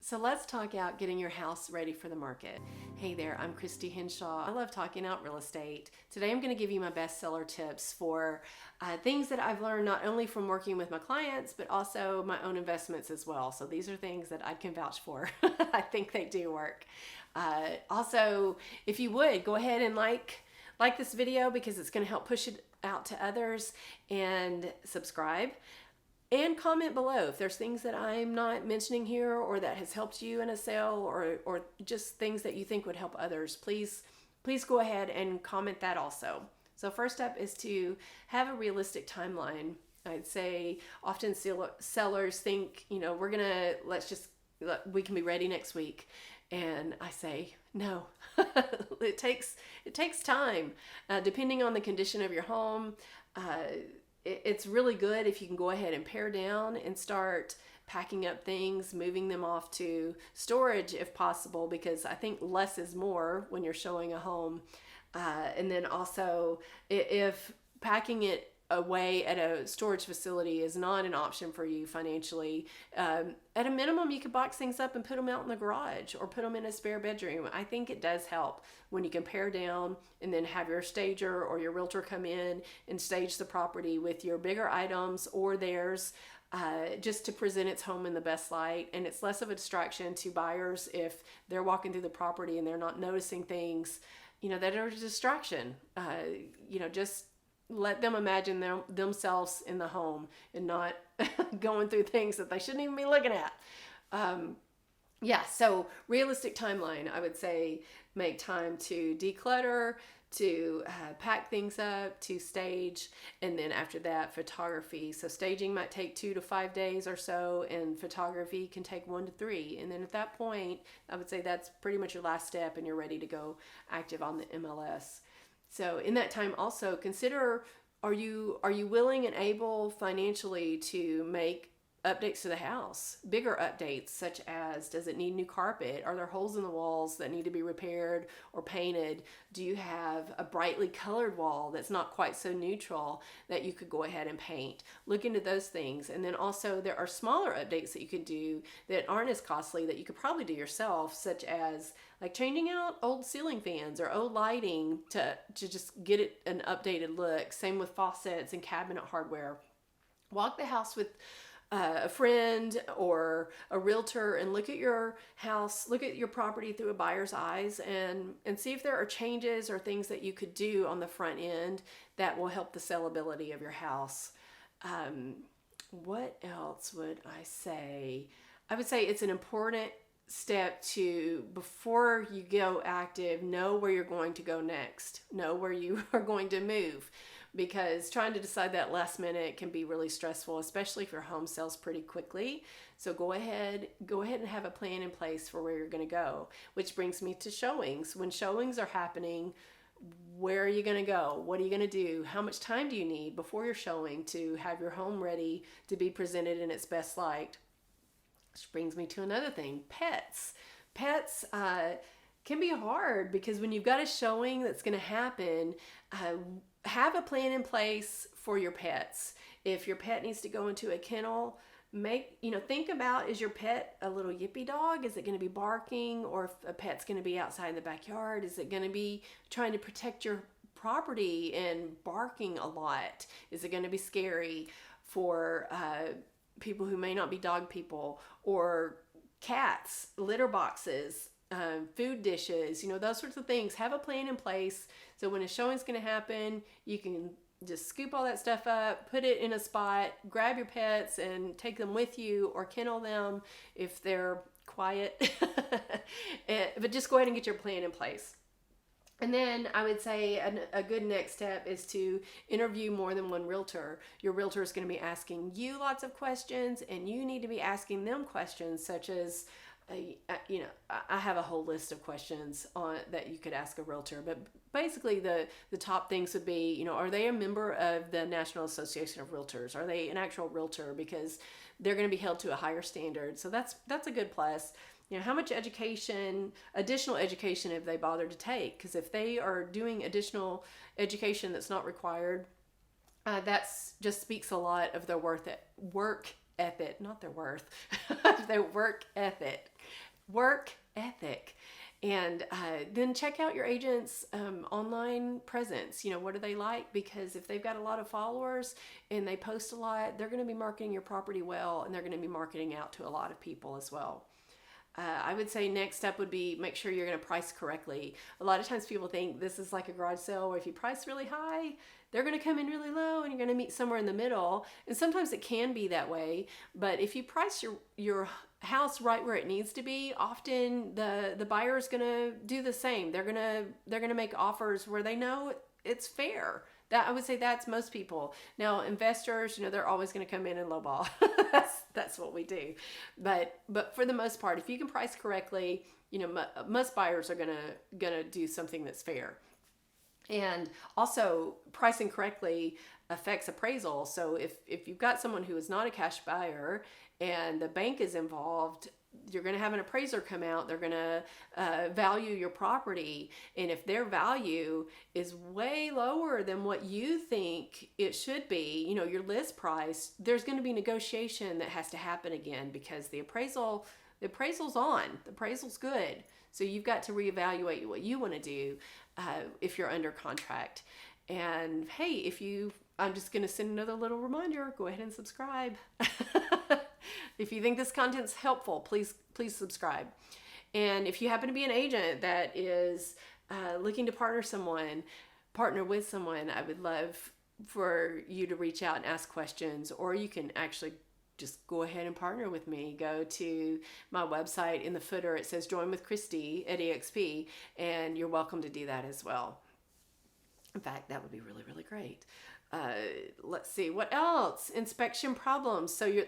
So let's talk out getting your house ready for the market. Hey there, I'm Christy Henshaw. I love talking out real estate. Today I'm going to give you my bestseller tips for things that I've learned not only from working with my clients, but also my own investments as well. So these are things that I can vouch for. I think they do work. Also, if you would, go ahead and like this video because it's going to help push it out to others, and subscribe. And comment below if there's things that I'm not mentioning here or that has helped you in a sale, or just things that you think would help others. Please go ahead and comment that also. So first step is to have a realistic timeline. I'd say often sellers think, we can be ready next week. And I say, no, it takes time. Depending on the condition of your home, it's really good if you can go ahead and pare down and start packing up things, moving them off to storage if possible, because I think less is more when you're showing a home. And then also, if packing it away at a storage facility is not an option for you financially, at a minimum you could box things up and put them out in the garage or put them in a spare bedroom. I think it does help when you can pare down and then have your stager or your realtor come in and stage the property with your bigger items or theirs, just to present its home in the best light. And it's less of a distraction to buyers if they're walking through the property and they're not noticing things that are a distraction. Just let them imagine themselves in the home and not going through things that they shouldn't even be looking at. So realistic timeline, I would say make time to declutter, to pack things up, to stage, and then after that, photography. So staging might take 2 to 5 days or so, and photography can take 1 to 3. And then at that point, I would say that's pretty much your last step and you're ready to go active on the MLS. So in that time also consider, are you willing and able financially to make updates to the house, bigger updates, such as, does it need new carpet? Are there holes in the walls that need to be repaired or painted? Do you have a brightly colored wall that's not quite so neutral that you could go ahead and paint? Look into those things. And then also there are smaller updates that you could do that aren't as costly that you could probably do yourself, such as like changing out old ceiling fans or old lighting to just get it an updated look. Same with faucets and cabinet hardware. Walk the house with a friend or a realtor and look at your house, look at your property through a buyer's eyes, and see if there are changes or things that you could do on the front end that will help the sellability of your house. What else would I say? I would say it's an important step to, before you go active, know where you're going to go next, know where you are going to move, because trying to decide that last minute can be really stressful, especially if your home sells pretty quickly. So go ahead and have a plan in place for where you're going to go, which brings me to showings. When showings are happening, where are you going to go? What are you going to do? How much time do you need before you're showing to have your home ready to be presented in its best light? Which brings me to another thing, pets. Pets can be hard because when you've got a showing that's going to happen, have a plan in place for your pets. If your pet needs to go into a kennel, think about, is your pet a little yippy dog? Is it going to be barking? Or if a pet's going to be outside in the backyard, is it going to be trying to protect your property and barking a lot? Is it going to be scary for people who may not be dog people? Or cats, litter boxes, food dishes, those sorts of things. Have a plan in place so when a showing's going to happen, you can just scoop all that stuff up, put it in a spot, grab your pets and take them with you, or kennel them if they're quiet. But just go ahead and get your plan in place. And then I would say a good next step is to interview more than one realtor. Your realtor is going to be asking you lots of questions, and you need to be asking them questions such as, I have a whole list of questions that you could ask a realtor, but basically the top things would be, are they a member of the National Association of Realtors? Are they an actual realtor? Because they're going to be held to a higher standard. So that's a good plus. How much additional education have they bothered to take? Because if they are doing additional education that's not required, that's just speaks a lot of their work ethic, not their worth, their work ethic. work ethic. And then check out your agent's online presence. What do they like? Because if they've got a lot of followers and they post a lot, they're going to be marketing your property well, and they're going to be marketing out to a lot of people as well. I would say next step would be make sure you're going to price correctly. A lot of times people think this is like a garage sale where if you price really high, they're going to come in really low and you're going to meet somewhere in the middle. And sometimes it can be that way. But if you price your house right where it needs to be, often the buyer is going to do the same. They're going to make offers where they know it's fair. That, I would say, that's most people. Now, investors, they're always going to come in and lowball. that's what we do. But for the most part, if you can price correctly, most buyers are gonna do something that's fair. And also, pricing correctly affects appraisal. So if you've got someone who is not a cash buyer and the bank is involved, you're going to have an appraiser come out. They're going to value your property. And if their value is way lower than what you think it should be, your list price, there's going to be negotiation that has to happen again, because the appraisal's on. The appraisal's good. So you've got to reevaluate what you want to do if you're under contract. And hey, I'm just going to send another little reminder. Go ahead and subscribe. If you think this content's helpful, please subscribe. And if you happen to be an agent that is looking to partner with someone, I would love for you to reach out and ask questions, or you can actually just go ahead and partner with me. Go to my website. In the footer, it says Join with Christy at EXP, and you're welcome to do that as well. In fact, that would be really, really great. Let's see, what else? Inspection problems. So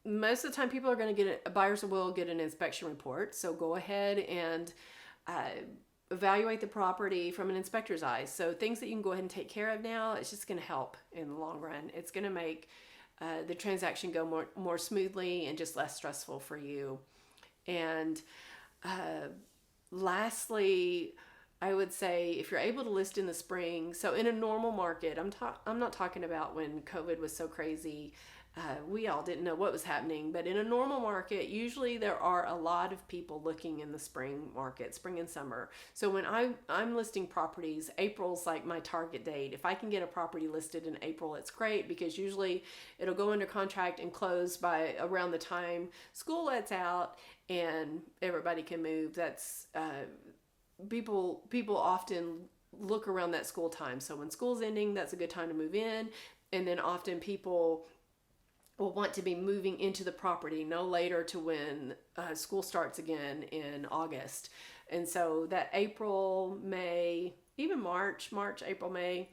most of the time people are going to buyers will get an inspection report. So go ahead and evaluate the property from an inspector's eyes. So things that you can go ahead and take care of now, it's just going to help in the long run. It's going to make the transaction go more smoothly and just less stressful for you. And lastly, I would say if you're able to list in the spring, so in a normal market, I'm not talking about when COVID was so crazy, we all didn't know what was happening, but in a normal market, usually there are a lot of people looking in the spring market, spring and summer. So when I'm listing properties, April's like my target date. If I can get a property listed in April, it's great, because usually it'll go under contract and close by around the time school lets out and everybody can move. That's people often look around that school time. So when school's ending, that's a good time to move in. And then often people will want to be moving into the property no later to when school starts again in August. And so that April, May, even March, April, May,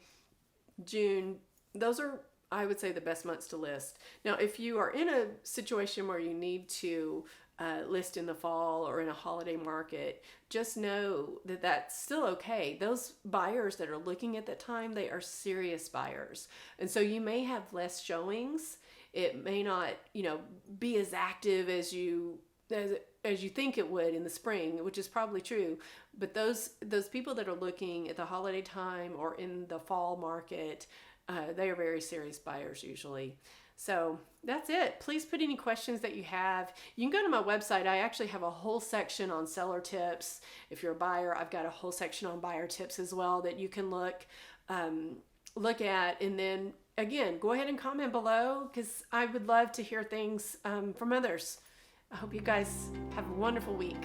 June, those are, I would say, the best months to list. Now, if you are in a situation where you need to list in the fall or in a holiday market, just know that that's still okay. Those buyers that are looking at that time, they are serious buyers. And so you may have less showings. It may not, be as active as you think it would in the spring, which is probably true. But those people that are looking at the holiday time or in the fall market, they are very serious buyers usually. So that's it. Please put any questions that you have. You can go to my website. I actually have a whole section on seller tips. If you're a buyer, I've got a whole section on buyer tips as well that you can look at. And then again, go ahead and comment below, because I would love to hear things from others. I hope you guys have a wonderful week.